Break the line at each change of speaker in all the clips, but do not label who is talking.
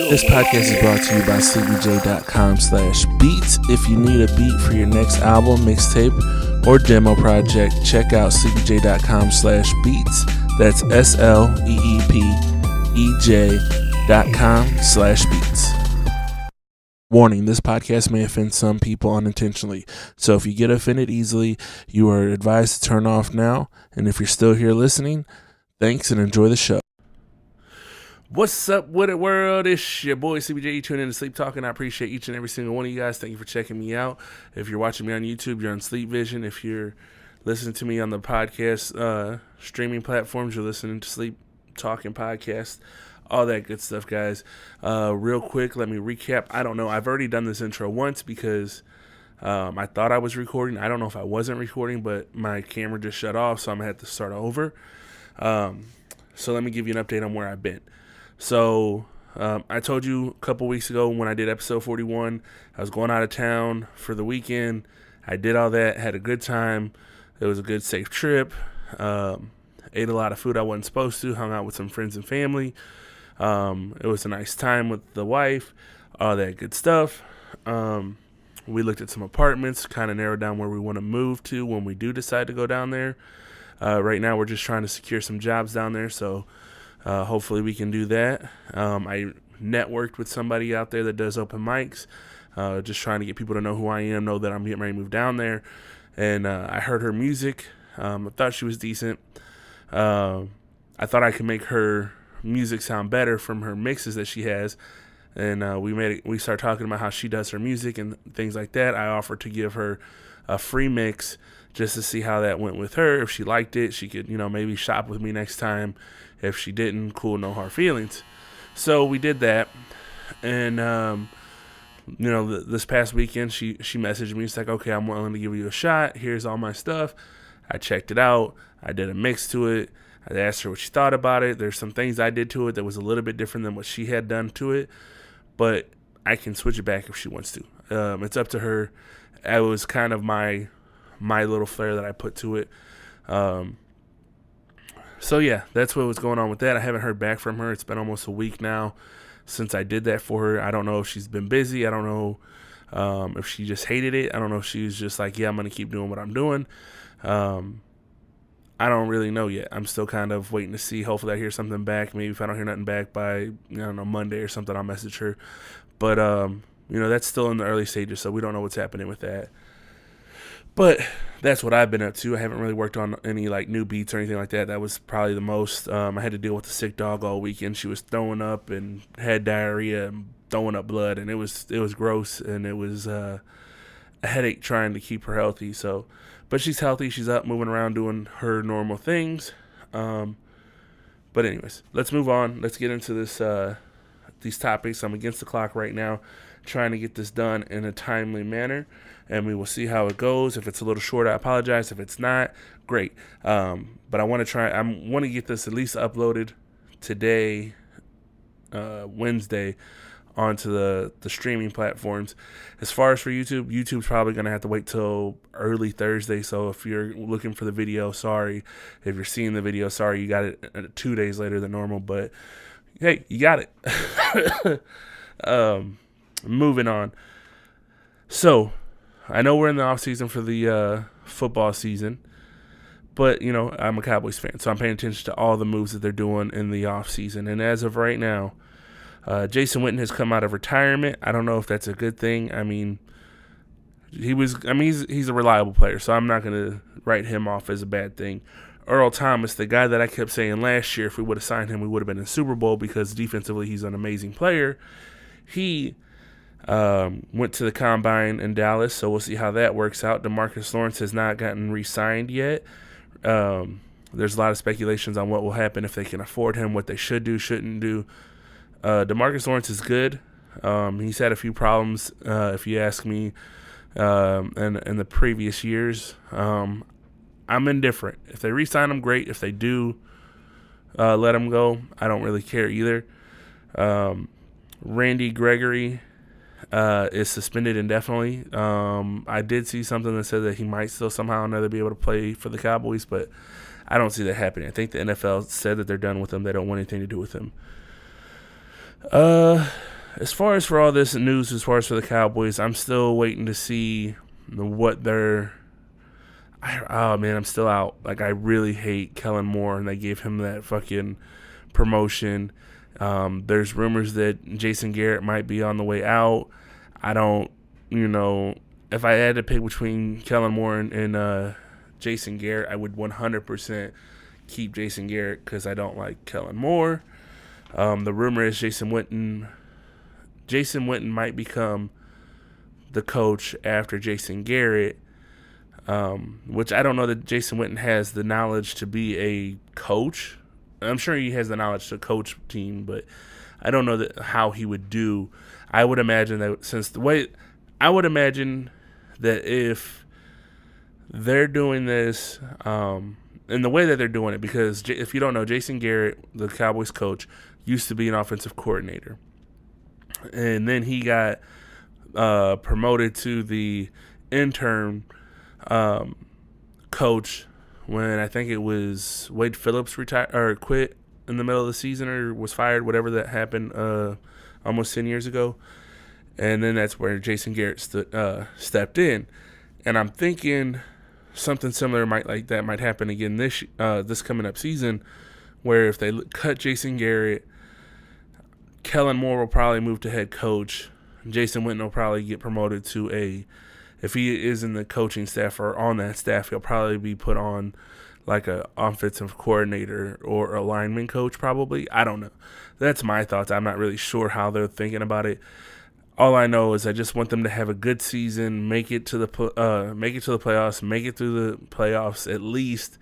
This podcast is brought to you by sleepyj.com/beats. If you need a beat for your next album, mixtape, or demo project, check out sleepyj.com/beats. That's sleepej.com/beats. Warning, this podcast may offend some people unintentionally. So if you get offended easily, you are advised to turn off now. And if you're still here listening, thanks and enjoy the show. What's up with it, world? It's your boy CBJ. You tune in to Sleep Talkin. I appreciate each and every single one of you guys. Thank you for checking me out. If you're watching me on YouTube, you're on Sleep Vision. If you're listening to me on the podcast streaming platforms, you're listening to Sleep Talkin podcast. All that good stuff, guys. Real quick, let me recap. I don't know. I've already done this intro once because I thought I was recording. I don't know if I wasn't recording, but my camera just shut off, so I'm going to have to start over. So let me give you an update on where I've been. So I told you a couple weeks ago when I did episode 41, I was going out of town for the weekend. I did all that, had a good time. It was a good, safe trip. Ate a lot of food I wasn't supposed to, hung out with some friends and family. It was a nice time with the wife, all that good stuff. We looked at some apartments, kind of narrowed down where we want to move to when we do decide to go down there. Right now we're just trying to secure some jobs down there, so hopefully we can do that. I networked with somebody out there that does open mics, just trying to get people to know who I am, know that I'm getting ready to move down there. And I heard her music. I thought she was decent. I thought I could make her music sound better from her mixes that she has. And we started talking about how she does her music and things like that. I offered to give her a free mix just to see how that went with her. If she liked it, she could, maybe shop with me next time. If she didn't, cool, no hard feelings. So we did that. And, this past weekend, she messaged me. She's like, okay, I'm willing to give you a shot. Here's all my stuff. I checked it out. I did a mix to it. I asked her what she thought about it. There's some things I did to it that was a little bit different than what she had done to it. But I can switch it back if she wants to. It's up to her. It was kind of my little flair that I put to it. So yeah, that's what was going on with that. I haven't heard back from her. It's been almost a week now since I did that for her. I don't know if she's been busy. I don't know if she just hated it. I don't know if she was just like, yeah, I'm going to keep doing what I'm doing. I don't really know yet. I'm still kind of waiting to see. Hopefully I hear something back. Maybe if I don't hear nothing back by, Monday or something, I'll message her. But, that's still in the early stages, so we don't know what's happening with that. But that's what I've been up to. I haven't really worked on any new beats or anything like that. That was probably the most. I had to deal with a sick dog all weekend. She was throwing up and had diarrhea and throwing up blood, and it was gross, and it was a headache trying to keep her healthy. So, but she's healthy. She's up, moving around, doing her normal things. But anyways, let's move on. Let's get into these topics. I'm against the clock right now, trying to get this done in a timely manner, and we will see how it goes. If it's a little short, I apologize. If it's not, great. But I want to get this at least uploaded today, Wednesday, onto the streaming platforms. As far as for YouTube's probably going to have to wait till early Thursday. So if you're looking for the video, sorry. If you're seeing the video, sorry, you got it 2 days later than normal. But hey, you got it. Moving on. So, I know we're in the offseason for the football season, but, I'm a Cowboys fan, so I'm paying attention to all the moves that they're doing in the offseason. And as of right now, Jason Witten has come out of retirement. I don't know if that's a good thing. I mean, he's a reliable player, so I'm not going to write him off as a bad thing. Earl Thomas, the guy that I kept saying last year, if we would have signed him, we would have been in the Super Bowl because defensively he's an amazing player. He went to the Combine in Dallas, so we'll see how that works out. DeMarcus Lawrence has not gotten re-signed yet. There's a lot of speculations on what will happen if they can afford him, what they should do, shouldn't do. DeMarcus Lawrence is good. He's had a few problems, if you ask me, in the previous years. I'm indifferent. If they re-sign him, great. If they do let him go, I don't really care either. Randy Gregory is suspended indefinitely. I did see something that said that he might still somehow or another be able to play for the Cowboys, but I don't see that happening. I think the NFL said that they're done with him. They don't want anything to do with him. As far as for all this news, as far as for the Cowboys, I'm still waiting to see what they're. Oh man, I'm still out. Like, I really hate Kellen Moore, and they gave him that fucking promotion. There's rumors that Jason Garrett might be on the way out. I don't, if I had to pick between Kellen Moore and Jason Garrett, I would 100% keep Jason Garrett because I don't like Kellen Moore. The rumor is Jason Witten might become the coach after Jason Garrett, which I don't know that Jason Witten has the knowledge to be a coach. I'm sure he has the knowledge to coach a team, but I don't know how he would do. I would imagine that if they're doing this, in the way that they're doing it, because if you don't know, Jason Garrett, the Cowboys coach, used to be an offensive coordinator. And then he got promoted to the intern coach when I think it was Wade Phillips quit in the middle of the season or was fired, whatever that happened almost 10 years ago. And then that's where Jason Garrett stepped in. And I'm thinking something similar might happen again this coming up season, where if they cut Jason Garrett, Kellen Moore will probably move to head coach. Jason Witten will probably get promoted to if he is in the coaching staff or on that staff, he'll probably be put on like a offensive coordinator or a lineman coach probably. I don't know. That's my thoughts. I'm not really sure how they're thinking about it. All I know is I just want them to have a good season, make it to the playoffs, make it through the playoffs at least,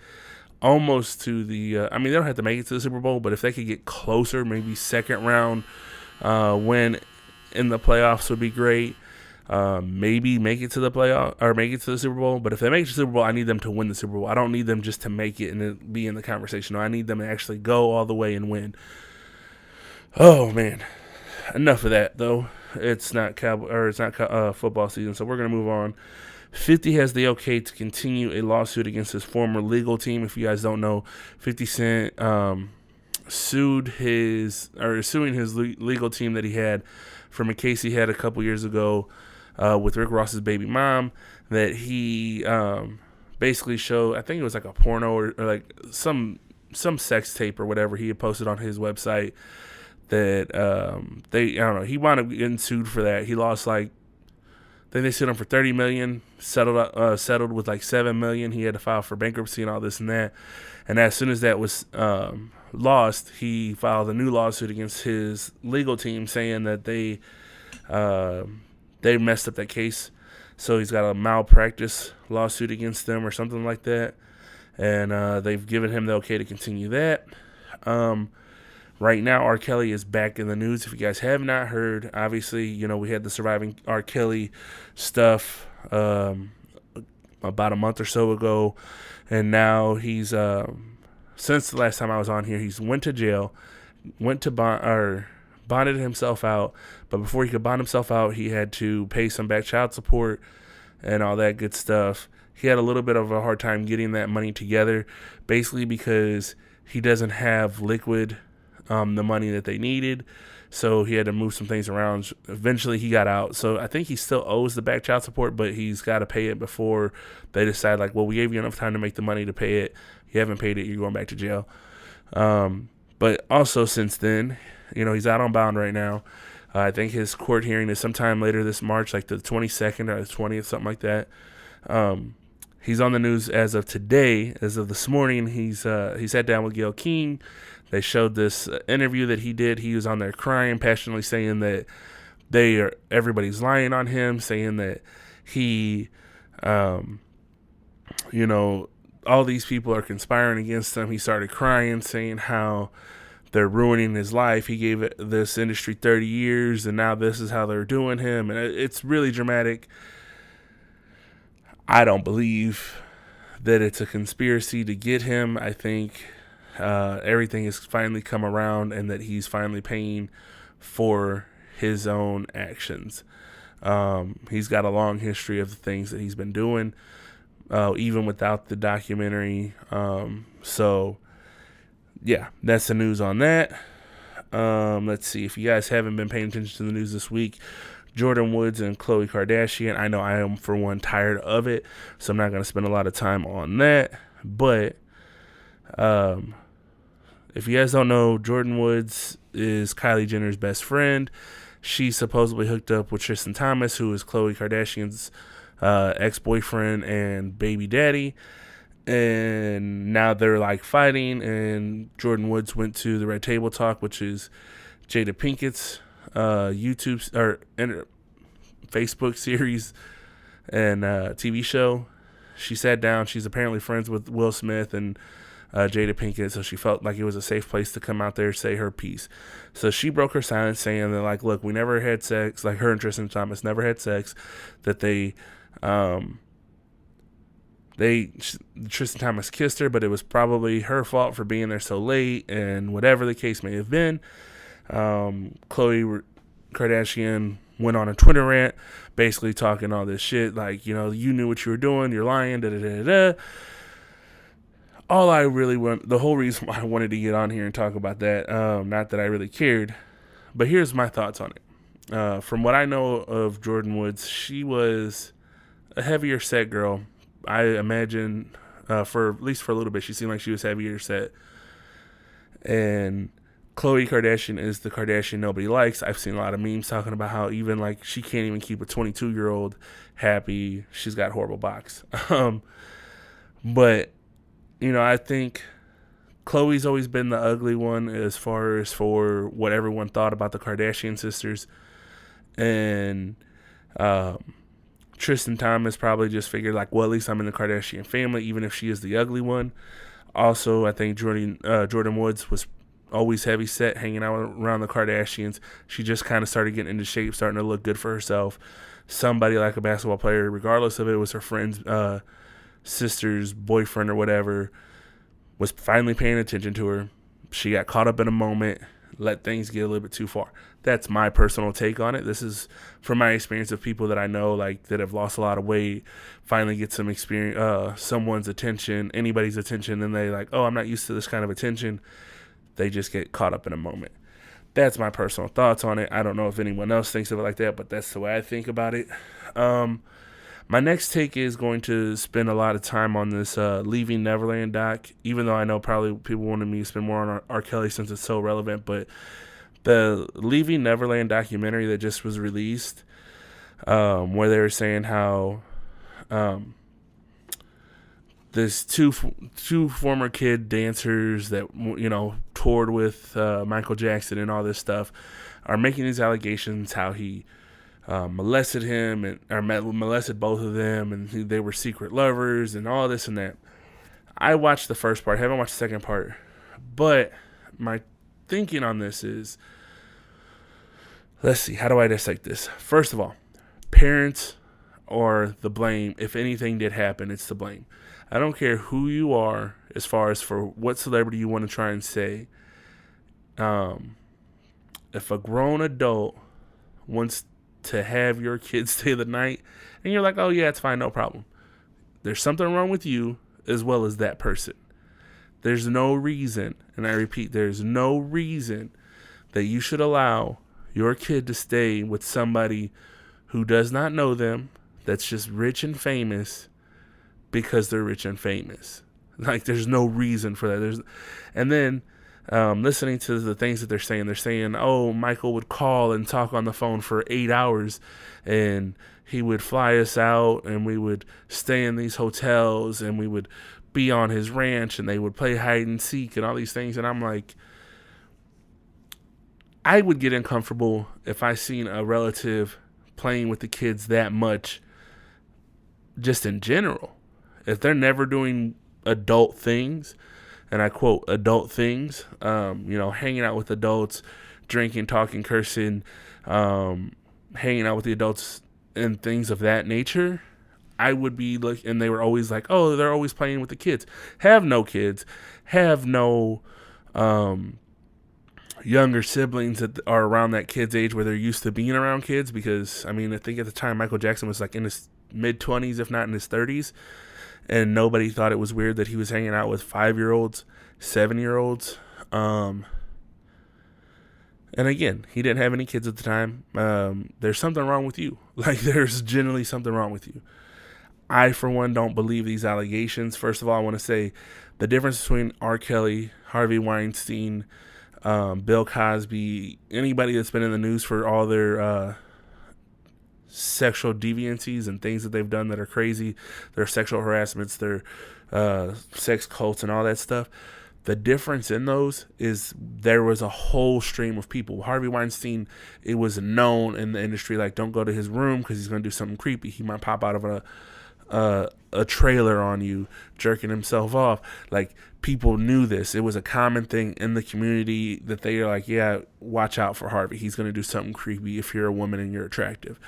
almost to the. They don't have to make it to the Super Bowl, but if they could get closer, maybe second round win in the playoffs would be great. Maybe make it to the playoff or make it to the Super Bowl. But if they make it to the Super Bowl, I need them to win the Super Bowl. I don't need them just to make it and be in the conversation. No, I need them to actually go all the way and win. Oh man, enough of that though. It's not football season, so we're gonna move on. 50 has the okay to continue a lawsuit against his former legal team. If you guys don't know, 50 Cent suing his legal team that he had from a case he had a couple years ago with Rick Ross's baby mom, that he basically showed. I think it was like a porno or like some sex tape or whatever he had posted on his website. That he wound up getting sued for that. He lost I think they sued him for $30 million, settled with like $7 million. He had to file for bankruptcy and all this and that. And as soon as that was lost, he filed a new lawsuit against his legal team, saying that they messed up that case. So he's got a malpractice lawsuit against them or something like that. And they've given him the okay to continue that. Right now, R. Kelly is back in the news. If you guys have not heard, obviously, we had the Surviving R. Kelly stuff about a month or so ago. And now he's, since the last time I was on here, he's went to jail, bonded himself out. But before he could bond himself out, he had to pay some back child support and all that good stuff. He had a little bit of a hard time getting that money together, basically because he doesn't have liquid the money that they needed, so he had to move some things around. Eventually he got out, so I think he still owes the back child support, but he's got to pay it before they decide, we gave you enough time to make the money to pay it. You haven't paid it, you're going back to jail. But also since then, he's out on bond right now. I think his court hearing is sometime later this March, like the 22nd or the 20th, something like that. He's on the news as of today. As of this morning, he sat down with Gayle King. They showed this interview that he did. He was on there crying, passionately saying that everybody's lying on him, saying that he, all these people are conspiring against him. He started crying, saying how they're ruining his life. He gave this industry 30 years, and now this is how they're doing him. And it's really dramatic. I don't believe that it's a conspiracy to get him. I think everything has finally come around and that he's finally paying for his own actions. He's got a long history of the things that he's been doing. even without the documentary. So yeah, that's the news on that. Let's see. If you guys haven't been paying attention to the news this week, Jordan Woods and Khloe Kardashian, I know I am, for one, tired of it, so I'm not going to spend a lot of time on that. But if you guys don't know, Jordan Woods is Kylie Jenner's best friend. She supposedly hooked up with Tristan Thompson, who is Khloe Kardashian's ex-boyfriend and baby daddy. And now they're like fighting, and Jordan Woods went to the Red Table Talk, which is Jada Pinkett's YouTube or Facebook series and TV show. She sat down. She's apparently friends with Will Smith and Jada Pinkett, so she felt like it was a safe place to come out there, say her piece. So she broke her silence, saying that, like, look, we never had sex. Like, her and Tristan Thompson never had sex. That Tristan Thompson kissed her, but it was probably her fault for being there so late, and whatever the case may have been. Khloe Kardashian went on a Twitter rant, basically talking all this shit, like, you know, you knew what you were doing, you're lying, da-da-da-da. The whole reason why I wanted to get on here and talk about that, not that I really cared, but here's my thoughts on it. From what I know of Jordan Woods, she was a heavier set girl. I imagine, for at least for a little bit, she seemed like she was heavier set. And Khloe Kardashian is the Kardashian nobody likes. I've seen a lot of memes talking about how even, like, she can't even keep a 22-year-old happy. She's got horrible box. But, you know, I think Khloe's always been the ugly one as far as for what everyone thought about the Kardashian sisters. And Tristan Thompson probably just figured, like, well, at least I'm in the Kardashian family, even if she is the ugly one. Also, I think Jordan Woods was always heavy set, hanging out around the Kardashians. She just kind of started getting into shape, starting to look good for herself. Somebody like a basketball player, regardless of it was her friend's sister's boyfriend or whatever, was finally paying attention to her. She got caught up in a moment, let things get a little bit too far. That's my personal take on it. This is from my experience of people that I know, like, that have lost a lot of weight, finally get some experience, someone's attention, anybody's attention, and they like, oh, I'm not used to this kind of attention. They just get caught up in a moment. That's my personal thoughts on it. I don't know if anyone else thinks of it like that, but that's the way I think about it. My next take is going to spend a lot of time on this Leaving Neverland doc, even though I know probably people wanted me to spend more on R. Kelly since it's so relevant, but the Leaving Neverland documentary that just was released, where they were saying how there's two former kid dancers that, you know, toured with Michael Jackson and all this stuff, are making these allegations how he molested him or molested both of them, and they were secret lovers and all this and that. I watched the first part, haven't watched the second part, but my thinking on this is, let's see, how do I dissect this? First of all, parents are the blame. If anything did happen, it's the blame. I don't care who you are as far as for what celebrity you want to try and say. If a grown adult wants to have your kids stay the night and you're like, oh yeah, it's fine, no problem, there's something wrong with you as well as that person. There's no reason, and I repeat, there's no reason that you should allow your kid to stay with somebody who does not know them, that's just rich and famous because they're rich and famous. Like, there's no reason for that. And then listening to the things that they're saying, oh, Michael would call and talk on the phone for 8 hours, and he would fly us out, and we would stay in these hotels, and we would be on his ranch, and they would play hide and seek and all these things. And I'm like, I would get uncomfortable if I seen a relative playing with the kids that much, just in general. If they're never doing adult things, and I quote, adult things, hanging out with adults, drinking, talking, cursing, hanging out with the adults and things of that nature, I would be like, and they were always like, oh, they're always playing with the kids. Have no kids, have no younger siblings that are around that kid's age where they're used to being around kids, because, I mean, I think at the time Michael Jackson was like in his mid-20s, if not in his 30s, and nobody thought it was weird that he was hanging out with 5-year-olds, 7-year-olds. And again, he didn't have any kids at the time. There's something wrong with you. Like, there's generally something wrong with you. I, for one, don't believe these allegations. First of all, I want to say the difference between R. Kelly, Harvey Weinstein, Bill Cosby, anybody that's been in the news for all their sexual deviancies and things that they've done that are crazy, their sexual harassments, their sex cults and all that stuff. The difference in those is there was a whole stream of people. Harvey Weinstein, it was known in the industry, like, don't go to his room because he's going to do something creepy. He might pop out of a trailer on you, jerking himself off. Like, people knew this. It was a common thing in the community that they are like, yeah, watch out for Harvey. He's going to do something creepy if you're a woman and you're attractive.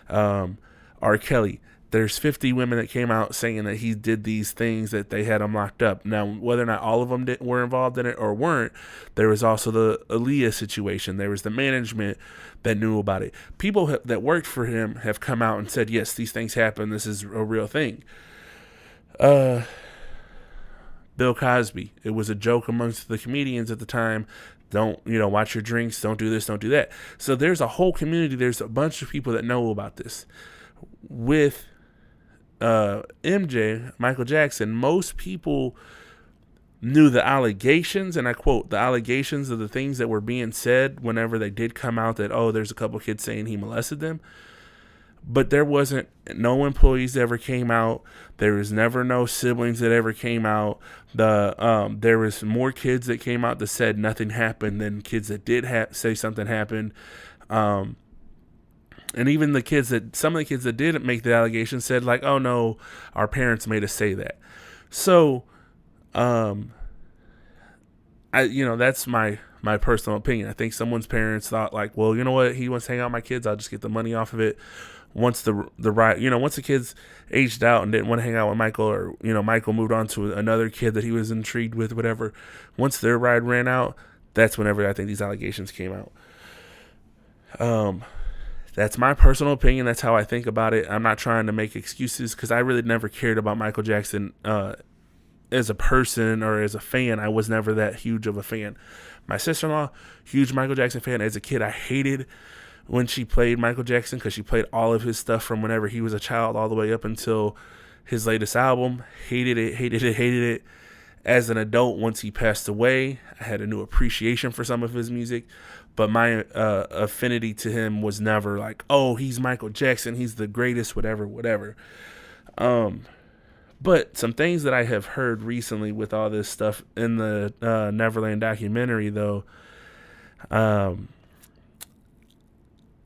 R. Kelly, there's 50 women that came out saying that he did these things, that they had him locked up. Now, whether or not all of them were involved in it or weren't, there was also the Aaliyah situation. There was the management that knew about it. People that worked for him have come out and said, yes, these things happen. This is a real thing. Bill Cosby, it was a joke amongst the comedians at the time. Don't, watch your drinks. Don't do this. Don't do that. So there's a whole community. There's a bunch of people that know about this. With MJ, Michael Jackson, most people knew the allegations, and I quote, the allegations of the things that were being said whenever they did come out that, oh, there's a couple kids saying he molested them. But there wasn't, no employees ever came out. There was never no siblings that ever came out. There was more kids that came out that said nothing happened than kids that did say something happened. And even some of the kids that didn't make the allegation said, like, oh no, our parents made us say that. So, that's my personal opinion. I think someone's parents thought, like, well, you know what, he wants to hang out with my kids, I'll just get the money off of it. Once once the kids aged out and didn't want to hang out with Michael, or, Michael moved on to another kid that he was intrigued with, whatever. Once their ride ran out, that's whenever I think these allegations came out. That's my personal opinion. That's how I think about it. I'm not trying to make excuses, because I really never cared about Michael Jackson as a person or as a fan. I was never that huge of a fan. My sister-in-law, huge Michael Jackson fan. As a kid, I hated when she played Michael Jackson, because she played all of his stuff from whenever he was a child all the way up until his latest album. Hated it. As an adult, once he passed away, I had a new appreciation for some of his music. But my affinity to him was never like, oh, he's Michael Jackson, he's the greatest, whatever. But some things that I have heard recently with all this stuff in the Neverland documentary, though,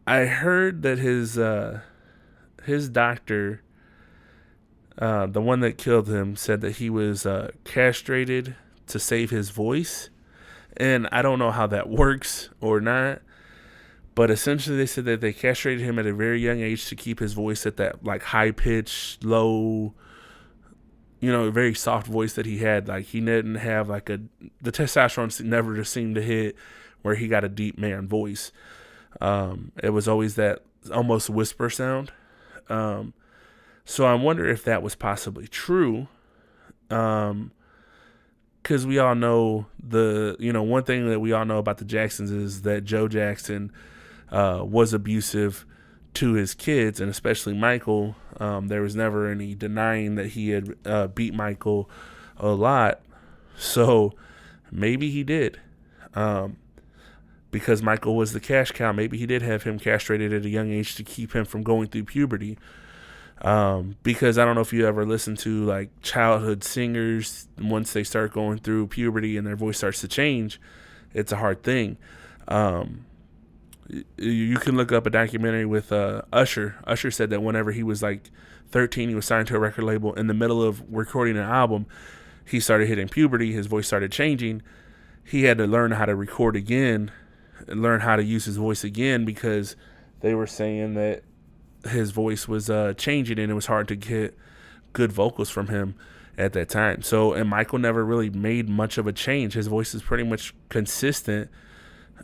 I heard that his doctor, the one that killed him, said that he was castrated to save his voice. And I don't know how that works or not, but essentially they said that they castrated him at a very young age to keep his voice at that, like, high-pitched, low, very soft voice that he had. Like, he didn't have the testosterone never just seemed to hit where he got a deep man voice. It was always that almost whisper sound. So I wonder if that was possibly true. Because we all know one thing that we all know about the Jacksons is that Joe Jackson was abusive to his kids, and especially Michael. There was never any denying that he had beat Michael a lot. So maybe he did. Because Michael was the cash cow, maybe he did have him castrated at a young age to keep him from going through puberty. Because I don't know if you ever listen to, like, childhood singers, once they start going through puberty and their voice starts to change, it's a hard thing. You can look up a documentary with Usher. Usher said that whenever he was like 13, he was signed to a record label. In the middle of recording an album, he started hitting puberty. His voice started changing. He had to learn how to record again and learn how to use his voice again, because they were saying that his voice was changing and it was hard to get good vocals from him at that time. So, and Michael never really made much of a change. His voice is pretty much consistent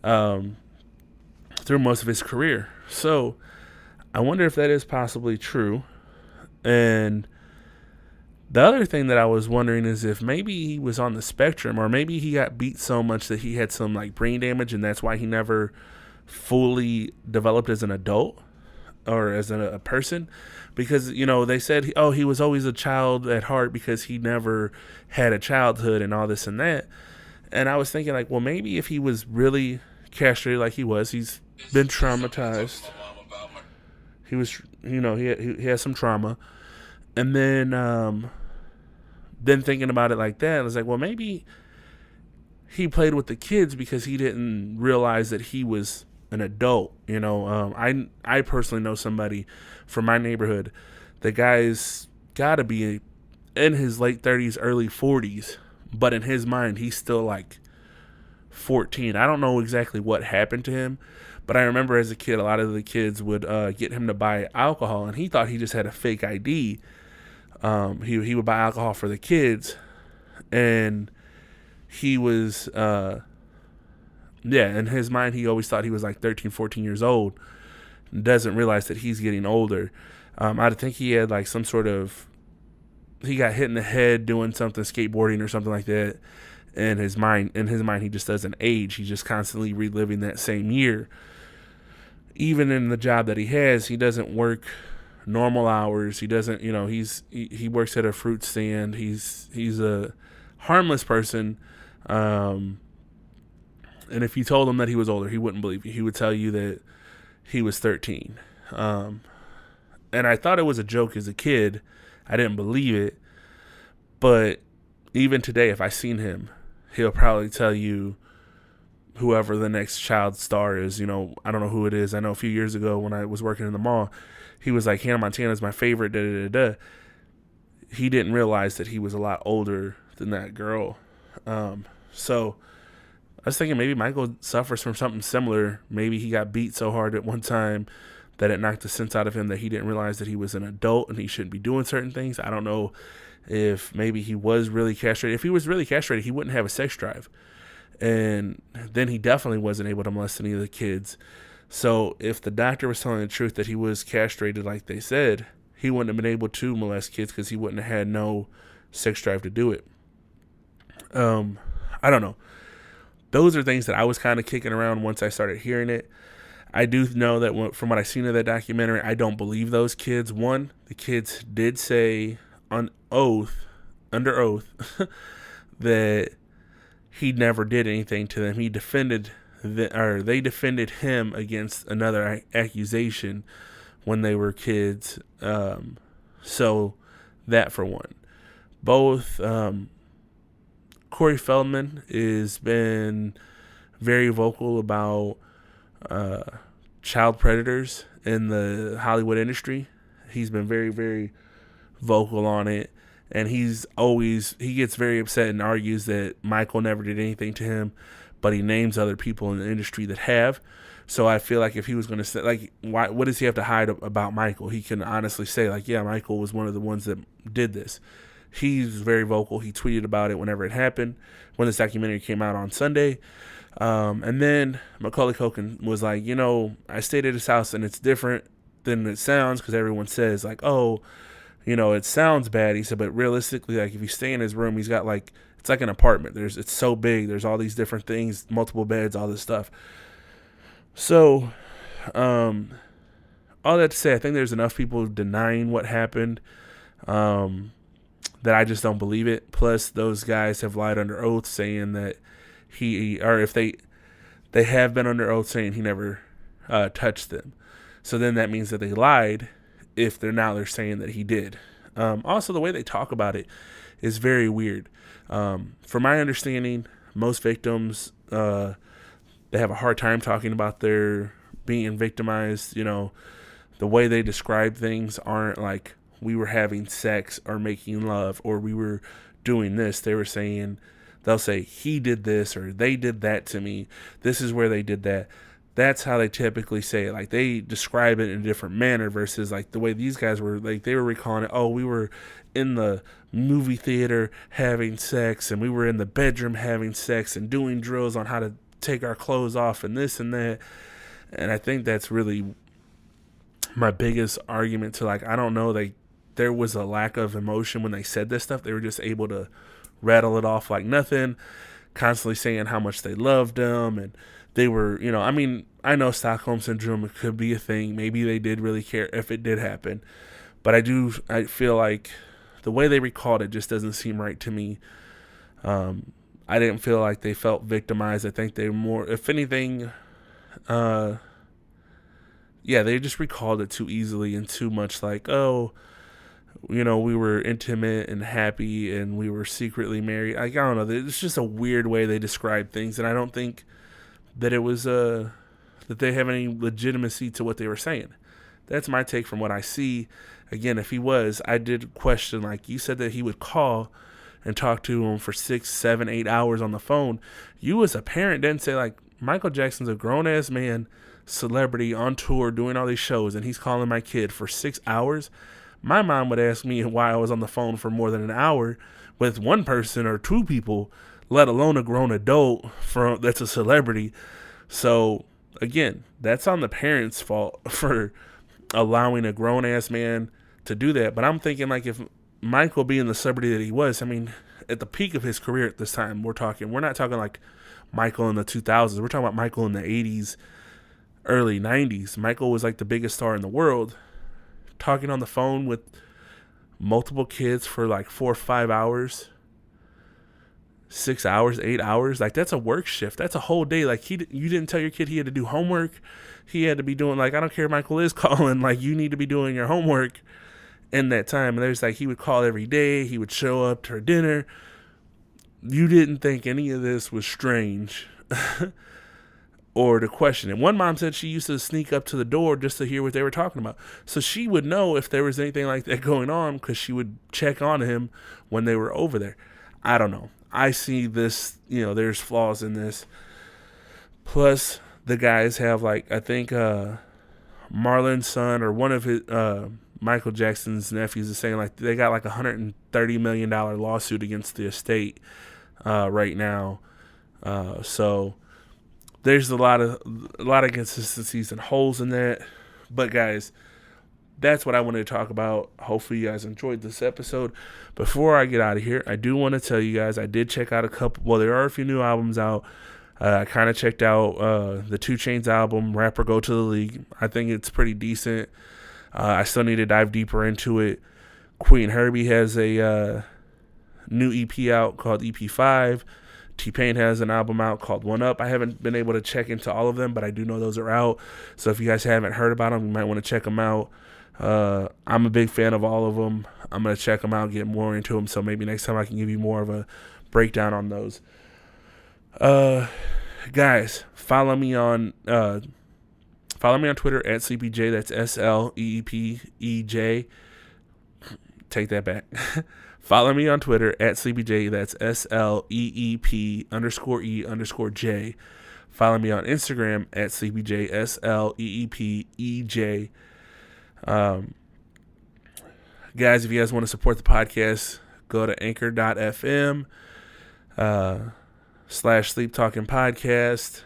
through most of his career. So I wonder if that is possibly true. And The other thing that I was wondering is if maybe he was on the spectrum, or maybe he got beat so much that he had some like brain damage, and that's why he never fully developed as an adult or as a person. Because they said, oh, he was always a child at heart because he never had a childhood and all this and that. And I was thinking, like, well, maybe if he was really castrated like he was, he's been traumatized. He was, he has some trauma. And then thinking about it like that, I was like, well, maybe he played with the kids because he didn't realize that he was an adult. I personally know somebody from my neighborhood. The guy's got to be in his late 30s, early 40s, but in his mind, he's still like 14. I don't know exactly what happened to him, but I remember as a kid, a lot of the kids would get him to buy alcohol, and he thought he just had a fake ID. He would buy alcohol for the kids, and he was, in his mind, he always thought he was like 13, 14 years old, and doesn't realize that he's getting older. I think he had like some sort of, he got hit in the head doing something, skateboarding or something like that. In his mind, he just doesn't age. He's just constantly reliving that same year. Even in the job that he has, he doesn't work normal hours. He doesn't, he works at a fruit stand. He's a harmless person. And if you told him that he was older, he wouldn't believe you. He would tell you that he was 13. And I thought it was a joke as a kid. I didn't believe it. But even today, if I seen him, he'll probably tell you whoever the next child star is. I don't know who it is. I know a few years ago when I was working in the mall, he was like, Hannah Montana's my favorite, da-da-da-da. He didn't realize that he was a lot older than that girl. So I was thinking maybe Michael suffers from something similar. Maybe he got beat so hard at one time that it knocked the sense out of him that he didn't realize that he was an adult and he shouldn't be doing certain things. I don't know if maybe he was really castrated. If he was really castrated, he wouldn't have a sex drive. And then he definitely wasn't able to molest any of the kids. So if the doctor was telling the truth that he was castrated like they said, he wouldn't have been able to molest kids because he wouldn't have had no sex drive to do it. I don't know. Those are things that I was kind of kicking around once I started hearing it. I do know that from what I've seen of that documentary, I don't believe those kids. One, the kids did say under oath, that he never did anything to them. He defended, they defended him against another accusation when they were kids. So that for one. Both, Corey Feldman has been very vocal about child predators in the Hollywood industry. He's been very, very vocal on it, and he gets very upset and argues that Michael never did anything to him, but he names other people in the industry that have. So I feel like if he was going to say, like, what does he have to hide about Michael? He can honestly say, like, yeah, Michael was one of the ones that did this. He's very vocal. He tweeted about it whenever it happened, when this documentary came out on Sunday. And then Macaulay Culkin was like, I stayed at his house and it's different than it sounds, because everyone says, like, oh, it sounds bad. He said, but realistically, like, if you stay in his room, he's got like, it's like an apartment. It's so big. There's all these different things, multiple beds, all this stuff. So, all that to say, I think there's enough people denying what happened, that I just don't believe it. Plus, those guys have lied under oath saying that if they have been under oath saying he never touched them. So then that means that they lied if they're saying that he did. Also, the way they talk about it is very weird. From my understanding, most victims, they have a hard time talking about their being victimized. The way they describe things aren't like, we were having sex or making love or we were doing this. They'll say, he did this or they did that to me. This is where they did that. That's how they typically say it. Like, they describe it in a different manner versus like the way these guys were, like, they were recalling it. Oh, we were in the movie theater having sex, and we were in the bedroom having sex and doing drills on how to take our clothes off and this and that. And I think that's really my biggest argument to, like, I don't know, there was a lack of emotion when they said this stuff. They were just able to rattle it off like nothing, constantly saying how much they loved him. And they were, I mean, I know Stockholm Syndrome could be a thing. Maybe they did really care if it did happen. But I feel like the way they recalled it just doesn't seem right to me. I didn't feel like they felt victimized. I think they were more, if anything, they just recalled it too easily and too much like, oh, we were intimate and happy and we were secretly married. I don't know. It's just a weird way they describe things. And I don't think that it was, that they have any legitimacy to what they were saying. That's my take from what I see. Again, if he was, I did question, like you said that he would call and talk to him for 6, 7, 8 hours on the phone. You as a parent didn't say, like, Michael Jackson's a grown-ass man, celebrity, on tour, doing all these shows, and he's calling my kid for 6 hours. My mom would ask me why I was on the phone for more than an hour with one person or two people, let alone a grown adult that's a celebrity. So, again, that's on the parents' fault for allowing a grown-ass man to do that. But I'm thinking, like, if Michael being the celebrity that he was, I mean, at the peak of his career at this time, we're not talking like Michael in the 2000s. We're talking about Michael in the 80s, early 90s. Michael was like the biggest star in the world, talking on the phone with multiple kids for like 4 or 5 hours, 6 hours, 8 hours. Like, that's a work shift. That's a whole day. Like, you didn't tell your kid he had to do homework. He had to be doing, like, I don't care if Michael is calling, like, you need to be doing your homework in that time. And there's like, he would call every day. He would show up to her dinner. You didn't think any of this was strange or to question it. One mom said she used to sneak up to the door just to hear what they were talking about. So she would know if there was anything like that going on because she would check on him when they were over there. I don't know. I see this, there's flaws in this. Plus, the guys have, like, I think Marlon's son or one of his, Michael Jackson's nephews is saying, like, they got like $130 million lawsuit against the estate right now. So there's a lot of inconsistencies and holes in that. But guys, that's what I wanted to talk about. Hopefully you guys enjoyed this episode. Before I get out of here, I do want to tell you guys I did check out there are a few new albums out. I kind of checked out the 2 Chainz album, Rapper Go to the League. I think it's pretty decent. I still need to dive deeper into it. Queen Herbie has a new EP out called EP5. T-Pain has an album out called One Up. I haven't been able to check into all of them, but I do know those are out. So if you guys haven't heard about them, you might want to check them out. I'm a big fan of all of them. I'm going to check them out, get more into them, so maybe next time I can give you more of a breakdown on those. Guys, follow me on Twitter at SleepyJ. That's SLEEPEJ. Take that back. Follow me on Twitter at SleepyJ. That's SLEEP_E_J. Follow me on Instagram at SleepyJ. SLEEPEJ. Guys, if you guys want to support the podcast, go to anchor.fm /Sleep Talking Podcast.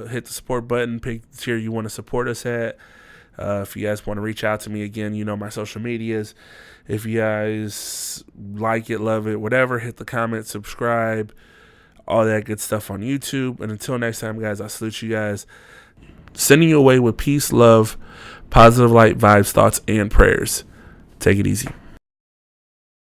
Hit the support button, pick the tier you want to support us at. If you guys want to reach out to me, again, my social medias. If you guys like it, love it, whatever, hit the comment, subscribe, all that good stuff on YouTube. And until next time, guys, I salute you guys. Sending you away with peace, love, positive light, vibes, thoughts, and prayers. Take it easy.